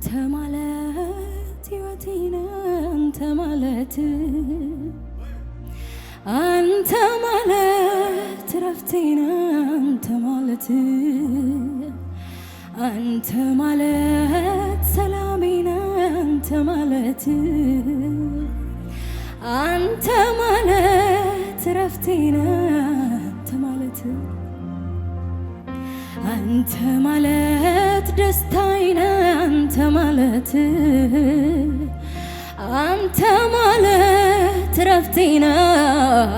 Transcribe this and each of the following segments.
አንተ ማለት ሕይወቴ ነህ አንተ ማለት አንተ ማለት ረፍቴ ነህ አንተ ማለት አንተ ማለት ሰላሜ ነህ አንተ ማለት አንተ ማለት ረፍቴ ነህ አንተ ማለት አንተ ማለት ደስታዬ ነህ አንተ ማለት አንተ ማለት ረፍቴ ነህ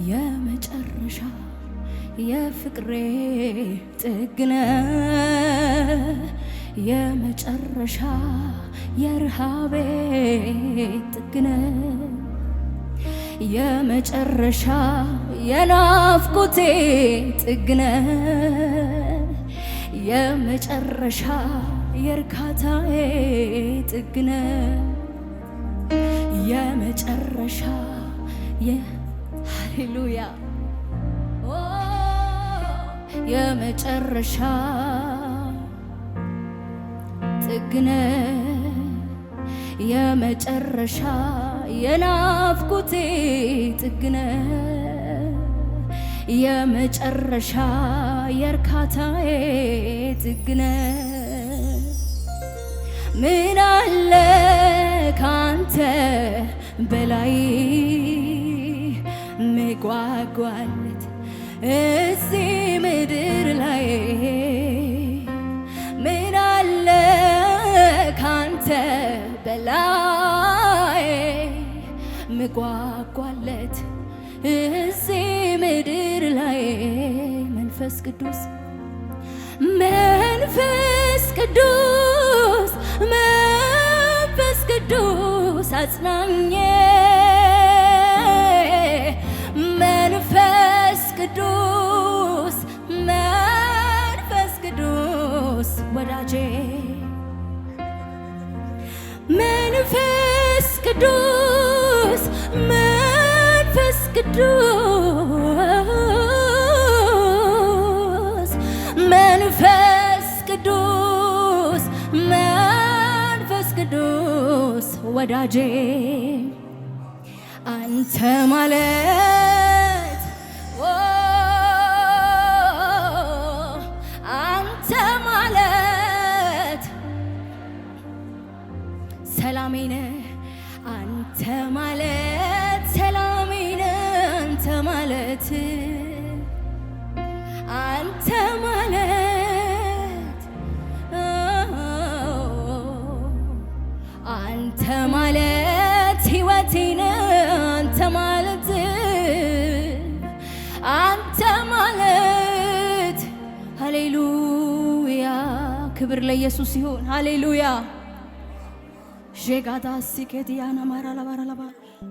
የመጨረሻ የፍቅሬ ጥግ ነህ የመጨረሻ የረሃቤ ጥግ ነህ የመጨረሻ የናፍቆቴ ጥግ ነህ የመጨረሻ የእርካታዬ ጥግ ነህ የመጨረሻ ሃሌሉያ የመጨረሻ ጥግ ነህ የመጨረሻ የናፍቆቴ ጥግ ነህ የመጨረሻ የእርካታዬ ጥግ ነህ ምን አለ ካንተ በላይ ምጓጓለት እዚህ ምድር ላይ ምን አለ ካንተ በላይ ምጓጓለት እዚህ ምድር ላይ መንፈስ ቅዱስ መንፈስ ቅዱስ መንፈስ ቅዱስ አጽናኜ መንፈስ ቅዱስ መንፈስ ቅዱስ ወዳጄ መንፈስ ቅዱስ መንፈስ ቅዱስ መንፈስ ቅዱስ መንፈስ ቅዱስ ወዳጄ አንተ ማለት አንተ ማለት ሰላሜ ነህ አንተ ማለት ሰላሜ ነህ አንተ ማለት አንተ ማለት አንተ ማለት ሕይወቴ ነህ አንተ ማለት አንተ ማለት ሃሌሉያ ክብር ለኢየሱስ ይሁን ሃሌሉያ ዤጋዳ ሲኬዲያና ማራላባራላባ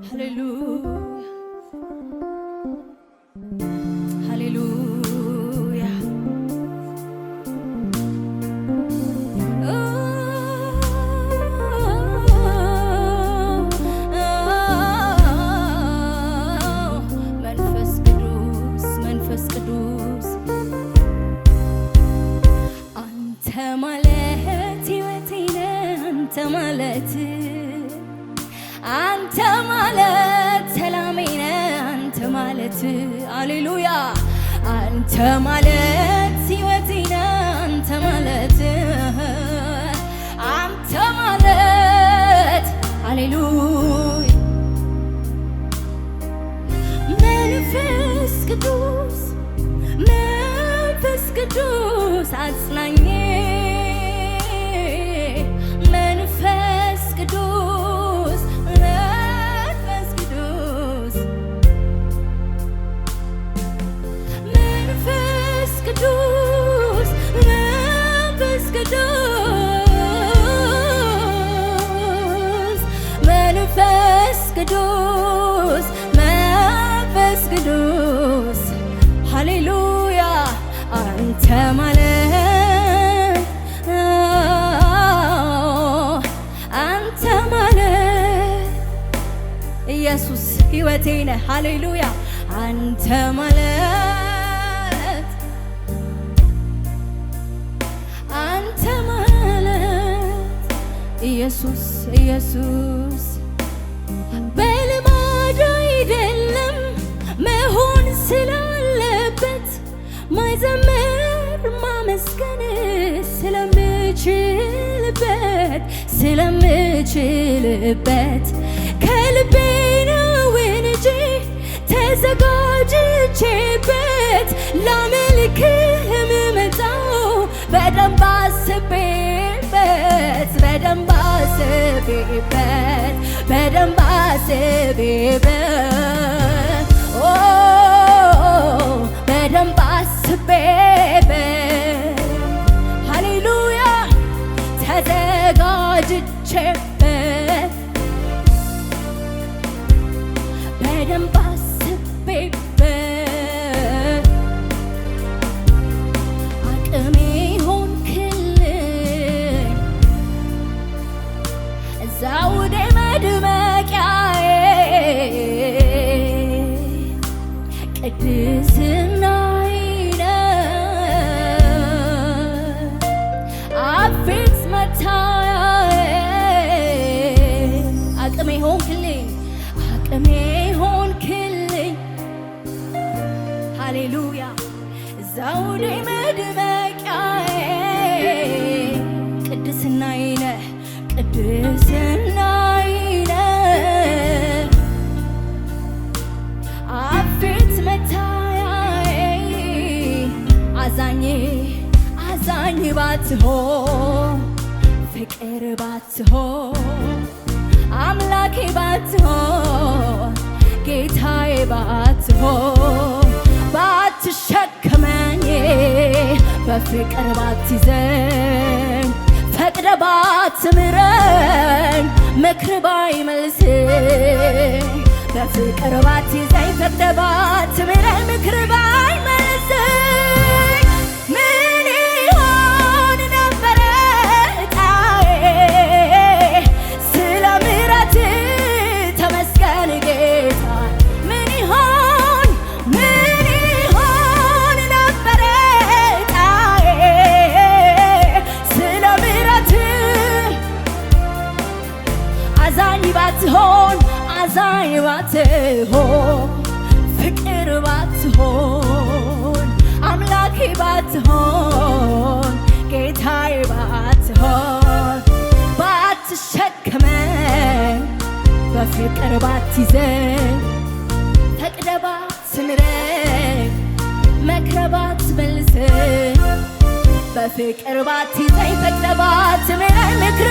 ሃሌሉያ ሃሌሉያ መንፈስ ቅዱስ መንፈስ ቅዱስ አንተ ማለት ሕይወቴ ነህ አንተ ማለት አንተ ማለት ሰላሜ ነህ አንተ ማለት ሃሌሉያ አንተ ማለት ሕይወቴ ነህ አንተ ማለት አንተ ማለት ሃሌሉያ መንፈስ ቅዱስ መንፈስ ቅዱስ አጽናኜ መንፈስ ቅዱስ መንፈስ ቅዱስ መንፈስ ቅዱስ መንፈስ ቅዱስ መንፈስ ቅዱስ መንፈስ ቅዱስ ሃሌሉያ አንተ ማለት አንተ ማለት ኢየሱስ ሕይወቴ ነህ ሃሌሉያ አንተ ማለት ኢየሱስ ኢየሱስ በልማድ አይደለም መሆን ስላለበት ማይዘምር ማመስገን ስለምችልበት ከልቤ ነው እንጂ ተዘጋጅቼበት ላመልክህ የምመጣው በደንብ አስቤበት በደንብ አስቤበት ሃሌሉያ ተዘጋጅቼበት በደንብ አስቤበት አቅሜ ሆንክልኝ ዘውዴ መድመቂያዬ ቅድስናዬ አፌት መታያዬ አቅሜ ሆንክልኝ ሃሌሉያ ዘውዴ መድመቂያዬ ቅድስናዬ ነህ አፌት መታያዬ አዛኝ ባትሆን ፍቅር ባትሆን አምላኬ ባትሆን ጌታዬ ባትሆን ባትሸከመኝ በፍቅር ባትይዘኝ ፈቅደ ባትምረኝ ምክር ባይመልሰኝ በፍቅር ባትይዘኝ ፈቅደ ባትምረኝ ምክር ባይመልሰኝ ምን ይሆን ነበረ ዕጣዬ ስለ ምሕረትህ ተመስገን ጌታ ምን ይሆን ነበረ ዕጣዬ ስለ ምሕረትህ አዛኝ ባትሆን ፍቅር ባትሆን አምላኬ ባትሆን ጌታዬ ባትሆን ባትሸከመኝ በፍቅር ባትይዘኝ ፈቅደ ባትምረኝ መክረህ ባትመልሰኝ በፍቅር ባትይዘኝ ፈቅደ ባትምረኝ ምክር